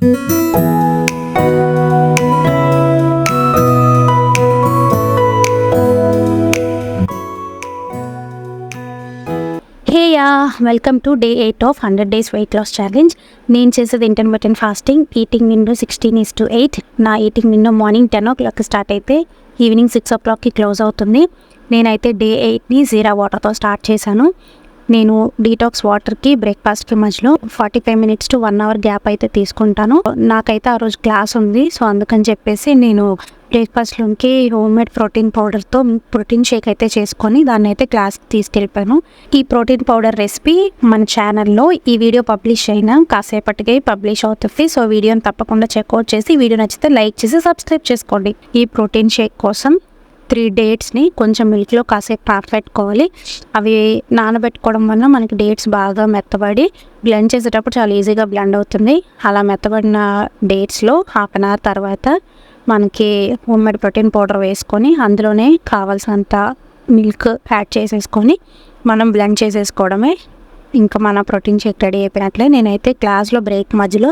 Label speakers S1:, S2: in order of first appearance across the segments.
S1: Welcome to day 8 of 100 days weight loss challenge. నేను చేసేది intermittent fasting. Eating window 16:8. నా eating window morning 10 o'clock start అయితే evening 6 o'clockకి close అవుతుంది. నేనైతే day 8ని జీరా వాటర్తో స్టార్ట్ చేశాను. నేను డీటాక్స్ వాటర్కి బ్రేక్ఫాస్ట్కి మధ్యలో 45 minutes to 1 hour గ్యాప్ అయితే తీసుకుంటాను. నాకైతే ఆ రోజు క్లాస్ ఉంది, సో అందుకని చెప్పేసి నేను బ్రేక్ఫాస్ట్లోకి హోమ్మేడ్ ప్రోటీన్ పౌడర్తో ప్రోటీన్ షేక్ అయితే చేసుకొని దాన్ని అయితే క్లాస్కి తీసుకెళ్ళిపోయాను. ఈ ప్రోటీన్ పౌడర్ రెసిపీ మన ఛానల్లో ఈ వీడియో పబ్లిష్ అయినా కాసేపటికి పబ్లిష్ అవుతుంది. సో వీడియోని తప్పకుండా చెక్అవుట్ చేసి వీడియో నచ్చితే లైక్ చేసి సబ్స్క్రైబ్ చేసుకోండి. ఈ ప్రోటీన్ షేక్ కోసం 3 డేట్స్ని కొంచెం మిల్క్లో కాసేపు నానబెట్టుకోవాలి. అవి నానబెట్టుకోవడం వల్ల మనకి డేట్స్ బాగా మెత్తబడి బ్లెండ్ చేసేటప్పుడు చాలా ఈజీగా బ్లెండ్ అవుతుంది. అలా మెత్తబడిన డేట్స్లో 1/2 hour తర్వాత మనకి హోమ్మేడ్ ప్రోటీన్ పౌడర్ వేసుకొని అందులోనే కావాల్సినంత మిల్క్ యాడ్ చేసేసుకొని మనం బ్లెండ్ చేసేసుకోవడమే. ఇంకా మన ప్రోటీన్ షేక్ రెడీ అయిపోయినట్లే. నేనైతే క్లాస్లో బ్రేక్ మధ్యలో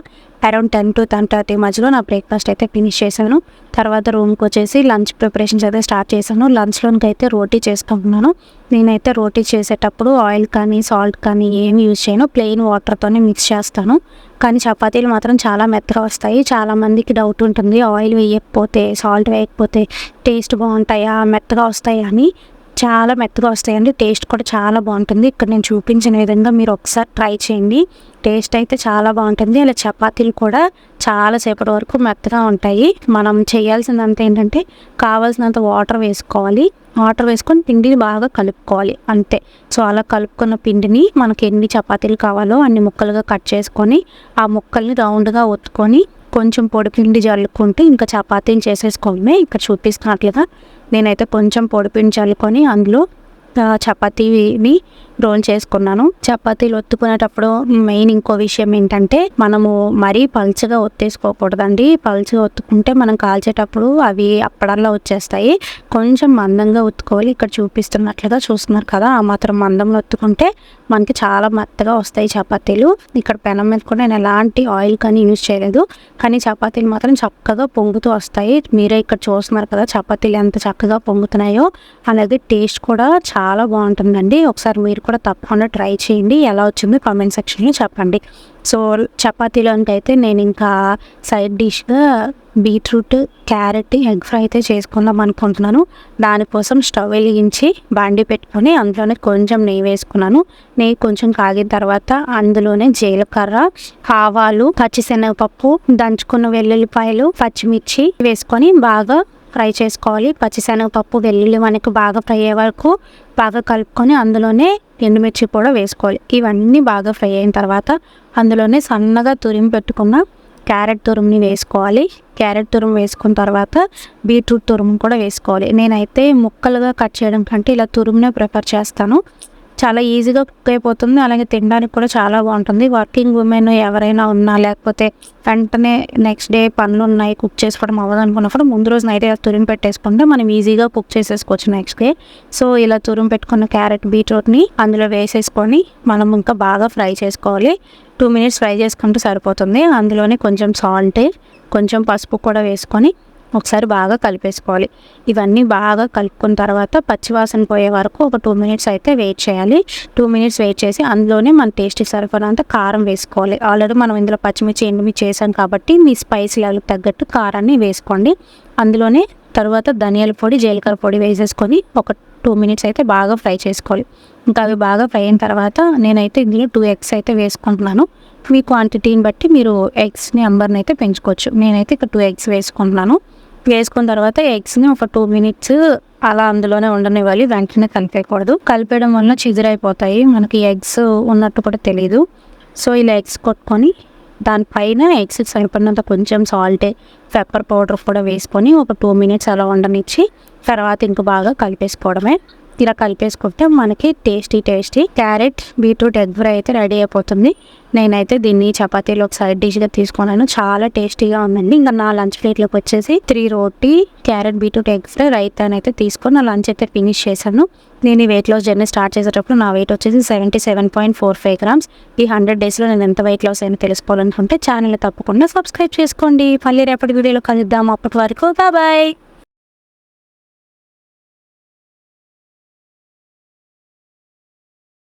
S1: అరౌండ్ 10 to 10:30 మధ్యలో నా బ్రేక్ఫాస్ట్ అయితే ఫినిష్ చేశాను. తర్వాత రూమ్కి వచ్చేసి లంచ్ ప్రిపరేషన్స్ అయితే స్టార్ట్ చేశాను. లంచ్లోనికి అయితే రోటీ చేసుకుంటున్నాను. నేనైతే రోటీ చేసేటప్పుడు ఆయిల్ కానీ సాల్ట్ కానీ ఏమి యూజ్ చేయను, ప్లెయిన్ వాటర్తోనే మిక్స్ చేస్తాను. కానీ చపాతీలు మాత్రం చాలా మెత్తగా వస్తాయి. చాలామందికి డౌట్ ఉంటుంది, ఆయిల్ వేయకపోతే సాల్ట్ వేయకపోతే టేస్ట్ బాగుంటాయా, మెత్తగా వస్తాయా అని. చాలా మెత్తగా వస్తాయండి, టేస్ట్ కూడా చాలా బాగుంటుంది. ఇక్కడ నేను చూపించిన విధంగా మీరు ఒకసారి ట్రై చేయండి, టేస్ట్ అయితే చాలా బాగుంటుంది. అలా చపాతీలు కూడా చాలాసేపటి వరకు మెత్తగా ఉంటాయి. మనం చేయాల్సిందంతా ఏంటంటే కావాల్సినంత వాటర్ వేసుకోవాలి. వాటర్ వేసుకొని పిండిని బాగా కలుపుకోవాలి, అంతే. సో అలా కలుపుకున్న పిండిని మనకి ఎన్ని చపాతీలు కావాలో అన్ని ముక్కలుగా కట్ చేసుకొని ఆ ముక్కల్ని రౌండ్గా ఒత్తుకొని కొంచెం పొడిపిండి జల్లుకుంటే ఇంకా చపాతీని చేసేసుకోవడమే. ఇక్కడ చూపిస్తున్నట్లుగా నేనైతే కొంచెం పొడిపిండి చల్లుకొని అందులో చపాతీని రోల్ చేసుకున్నాను. చపాతీలు ఒత్తుకునేటప్పుడు మెయిన్ ఇంకో విషయం ఏంటంటే మనము మరీ పల్చగా ఒత్తేసుకోకూడదండి. పల్చగా ఒత్తుకుంటే మనం కాల్చేటప్పుడు అవి అప్పడల్లా వచ్చేస్తాయి. కొంచెం మందంగా ఒత్తుకోవాలి. ఇక్కడ చూపిస్తున్నట్లుగా చూస్తున్నారు కదా, ఆ మాత్రం మందంలో ఒత్తుకుంటే మనకి చాలా మెత్తగా వస్తాయి చపాతీలు. ఇక్కడ పెనం మీద కూడా నేను ఎలాంటి ఆయిల్ కానీ యూజ్ చేయలేదు, కానీ చపాతీలు మాత్రం చక్కగా పొంగుతూ వస్తాయి. మీరే ఇక్కడ చూస్తున్నారు కదా చపాతీలు ఎంత చక్కగా పొంగుతున్నాయో. అలాగే టేస్ట్ కూడా చాలా బాగుంటుందండి. ఒకసారి మీరు కూడా తప్పకుండా ట్రై చేయండి. ఎలా వచ్చిందో కామెంట్ సెక్షన్లో చెప్పండి. సో చపాతీలోకి అయితే నేను ఇంకా సైడ్ డిష్గా బీట్రూట్, క్యారెట్, ఎగ్ ఫ్రై అయితే చేసుకుందాం అనుకుంటున్నాను. దానికోసం స్టవ్ వెలిగించి బాండి పెట్టుకొని అందులోనే కొంచెం నెయ్యి వేసుకున్నాను. నెయ్యి కొంచెం కాగిన తర్వాత అందులోనే జీలకర్ర, ఆవాలు, పచ్చిశనగపప్పు, దంచుకున్న వెల్లుల్లిపాయలు, పచ్చిమిర్చి వేసుకొని బాగా ఫ్రై చేసుకోవాలి. పచ్చిశనగపప్పు, వెల్లుల్లి మనకు బాగా ఫ్రై అయ్యే వరకు బాగా కలుపుకొని అందులోనే ఎండుమిర్చి కూడా వేసుకోవాలి. ఇవన్నీ బాగా ఫ్రై అయిన తర్వాత అందులోనే సన్నగా తురిమి పెట్టుకున్న క్యారెట్ తురుముని వేసుకోవాలి. క్యారెట్ తురుము వేసుకున్న తర్వాత బీట్రూట్ తురుము కూడా వేసుకోవాలి. నేనైతే ముక్కలుగా కట్ చేయడం కంటే ఇలా తురుమునే ప్రిఫర్ చేస్తాను. చాలా ఈజీగా కుక్ అయిపోతుంది, అలాగే తినడానికి కూడా చాలా బాగుంటుంది. వర్కింగ్ ఉమెన్ ఎవరైనా ఉన్నా, లేకపోతే వెంటనే నెక్స్ట్ డే పనులు ఉన్నాయి కుక్ చేసుకోవడం అవ్వదు అనుకున్నప్పుడు ముందు రోజు నైట్ తురిమి పెట్టేసుకుంటే మనం ఈజీగా కుక్ చేసేసుకోవచ్చు నెక్స్ట్ డే. సో ఇలా తురిమి పెట్టుకున్న క్యారెట్, బీట్రూట్ని అందులో వేసేసుకొని మనం ఇంకా బాగా ఫ్రై చేసుకోవాలి. 2 minutes ఫ్రై చేసుకుంటే సరిపోతుంది. అందులోనే కొంచెం సాల్ట్, కొంచెం పసుపు కూడా వేసుకొని ఒకసారి బాగా కలిపేసుకోవాలి. ఇవన్నీ బాగా కలుపుకున్న తర్వాత పచ్చివాసన పోయే వరకు ఒక 2 minutes అయితే వెయిట్ చేయాలి. 2 minutes వెయిట్ చేసి అందులోనే మన టేస్ట్కి సరిపడినంత కారం వేసుకోవాలి. ఆల్రెడీ మనం ఇందులో పచ్చిమిర్చి, ఎండుమిర్చి చేసాం కాబట్టి మీ స్పైస్ లెవెల్కి తగ్గట్టు కారాన్ని వేసుకోండి. అందులోనే తర్వాత ధనియాల పొడి, జీలకర్ర పొడి వేసేసుకొని ఒక 2 minutes అయితే బాగా ఫ్రై చేసుకోవాలి. ఇంకా అవి బాగా ఫ్రై అయిన తర్వాత నేనైతే ఇందులో 2 eggs అయితే వేసుకుంటున్నాను. మీ క్వాంటిటీని బట్టి మీరు ఎగ్స్ నెంబర్ని అయితే పెంచుకోవచ్చు. నేనైతే ఇక్కడ 2 eggs వేసుకుంటున్నాను. వేసుకున్న తర్వాత ఎగ్స్ని ఒక 2 minutes అలా అందులోనే ఉండనివ్వాలి, వెంటనే కలిపేయకూడదు. కలిపేయడం వల్ల చిగురైపోతాయి, మనకి ఎగ్స్ ఉన్నట్టు కూడా తెలియదు. సో ఇలా ఎగ్స్ కొట్టుకొని దానిపైన ఎగ్స్కి సరిపడినంత కొంచెం సాల్ట్, పెప్పర్ పౌడర్ కూడా వేసుకొని ఒక 2 minutes అలా ఉండనిచ్చి తర్వాత ఇంక బాగా కలిపేసుకోవడమే. ఇలా కలిపేసుకుంటే మనకి tasty carrot beetroot egg fry అయితే రెడీ అయిపోతుంది. నేనైతే దీన్ని చపాతీలో ఒక సైడ్ డిష్గా తీసుకున్నాను. చాలా టేస్టీగా ఉందండి. ఇంకా నా లంచ్ ప్లేట్లోకి వచ్చేసి 3 రోటీ, క్యారెట్ బీట్రూట్ ఎగ్ ఫ్రై, రైతాని అయితే తీసుకొని నా లంచ్ అయితే ఫినిష్ చేశాను. నేను ఈ వెయిట్ లాస్ జర్నీ స్టార్ట్ చేసేటప్పుడు నా వెయిట్ వచ్చేసి 77.45 grams. ఈ 100 daysలో నేను ఎంత వెయిట్ లాస్ అయినా తెలుసుకోవాలనుకుంటే ఛానల్ తప్పకుండా సబ్స్క్రైబ్ చేసుకోండి. మళ్ళీ రేపటి వీడియోలో కలుద్దాం. అప్పటి వరకు బాయ్.